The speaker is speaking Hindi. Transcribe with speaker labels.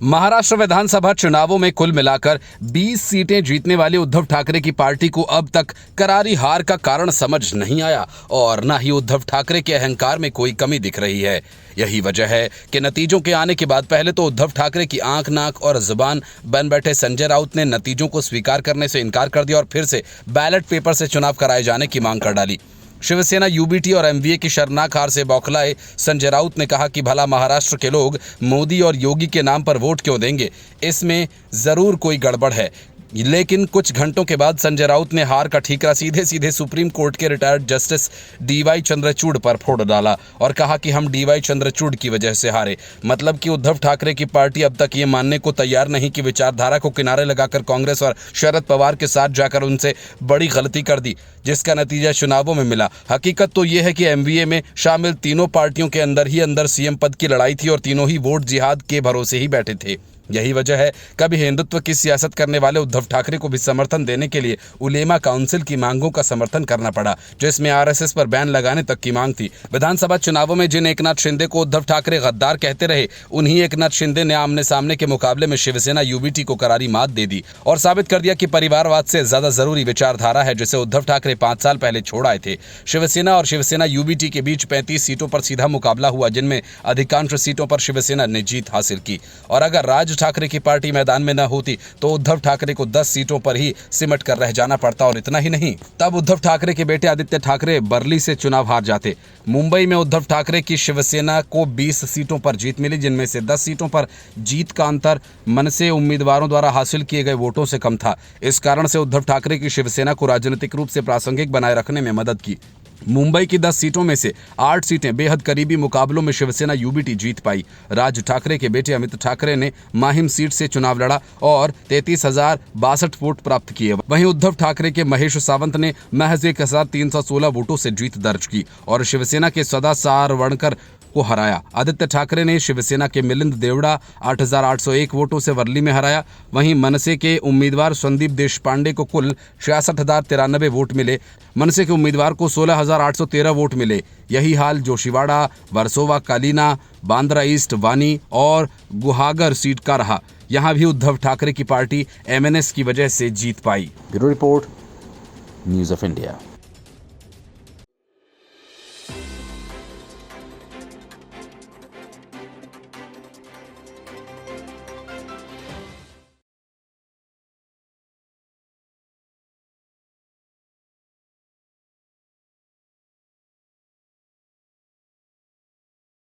Speaker 1: महाराष्ट्र विधानसभा चुनावों में कुल मिलाकर 20 सीटें जीतने वाली उद्धव ठाकरे की पार्टी को अब तक करारी हार का कारण समझ नहीं आया और न ही उद्धव ठाकरे के अहंकार में कोई कमी दिख रही है। यही वजह है कि नतीजों के आने के बाद पहले तो उद्धव ठाकरे की आंख, नाक और जुबान बन बैठे संजय राउत ने नतीजों को स्वीकार करने से इनकार कर दिया और फिर से बैलेट पेपर से चुनाव कराए जाने की मांग कर डाली। शिवसेना, यूबीटी और एमवीए की शर्मनाक हार से बौखलाए संजय राउत ने कहा कि भला महाराष्ट्र के लोग मोदी और योगी के नाम पर वोट क्यों देंगे, इसमें जरूर कोई गड़बड़ है। लेकिन कुछ घंटों के बाद संजय राउत ने हार का ठीकरा सीधे सीधे सुप्रीम कोर्ट के रिटायर्ड जस्टिस डीवाई चंद्रचूड़ पर फोड़ डाला और कहा कि हम डीवाई चंद्रचूड़ की वजह से हारे। मतलब कि उद्धव ठाकरे की पार्टी अब तक ये मानने को तैयार नहीं कि विचारधारा को किनारे लगाकर कांग्रेस और शरद पवार के साथ जाकर उनसे बड़ी गलती कर दी, जिसका नतीजा चुनावों में मिला। हकीकत तो ये है कि एमवीए में शामिल तीनों पार्टियों के अंदर ही अंदर सीएम पद की लड़ाई थी और तीनों ही वोट जिहाद के भरोसे ही बैठे थे। यही वजह है कभी हिंदुत्व की सियासत करने वाले उद्धव ठाकरे को भी समर्थन देने के लिए उलेमा काउंसिल की मांगों का समर्थन करना पड़ा, जिसमें आरएसएस पर बैन लगाने तक की मांग थी। विधानसभा चुनावों में जिन एकनाथ शिंदे को उद्धव ठाकरे गद्दार कहते रहे, उन्हीं एकनाथ शिंदे ने आमने सामने के मुकाबले में शिवसेना, यूबीटी को करारी मात दे दी और साबित कर दिया कि परिवारवाद से ज्यादा जरूरी विचारधारा है, जिसे उद्धव ठाकरे 5 साल पहले छोड़ आए थे। शिवसेना और शिवसेना यूबीटी के बीच 35 सीटों पर सीधा मुकाबला हुआ, जिनमें अधिकांश सीटों पर शिवसेना ने जीत हासिल की और अगर राज ठाकरे की पार्टी मैदान में न होती तो उद्धव ठाकरे को 10 सीटों पर ही सिमट कर रह जाना पड़ता और इतना ही नहीं, तब उद्धव ठाकरे के बेटे आदित्य ठाकरे बरली से चुनाव हार जाते। मुंबई में उद्धव ठाकरे की शिवसेना को 20 सीटों पर जीत मिली, जिनमें से 10 सीटों पर जीत का अंतर मनसे उम्मीदवारों द्वारा हासिल किए गए वोटों से कम था। इस कारण से उद्धव ठाकरे की शिवसेना को राजनीतिक रूप से प्रासंगिक बनाए रखने में मदद की। मुंबई की 10 सीटों में से 8 सीटें बेहद करीबी मुकाबलों में शिवसेना यूबीटी जीत पाई। राज ठाकरे के बेटे अमित ठाकरे ने माहिम सीट से चुनाव लड़ा और 33,062 वोट प्राप्त किए। वहीं उद्धव ठाकरे के महेश सावंत ने महज 1,316 वोटों से जीत दर्ज की और शिवसेना के सदा सारवणकर को हराया। आदित्य ठाकरे ने शिवसेना के मिलिंद देवड़ा 8,801 वोटों से वर्ली में हराया। वहीं मनसे के उम्मीदवार संदीप देशपांडे को कुल 66,093 वोट मिले। मनसे के उम्मीदवार को 16,813 वोट मिले। यही हाल जोशीवाड़ा, वर्सोवा, कालीना, बांद्रा ईस्ट, वानी और गुहागर सीट का रहा। यहां भी उद्धव ठाकरे की पार्टी एमएनएस की वजह से जीत पाई। Bureau report, news of India.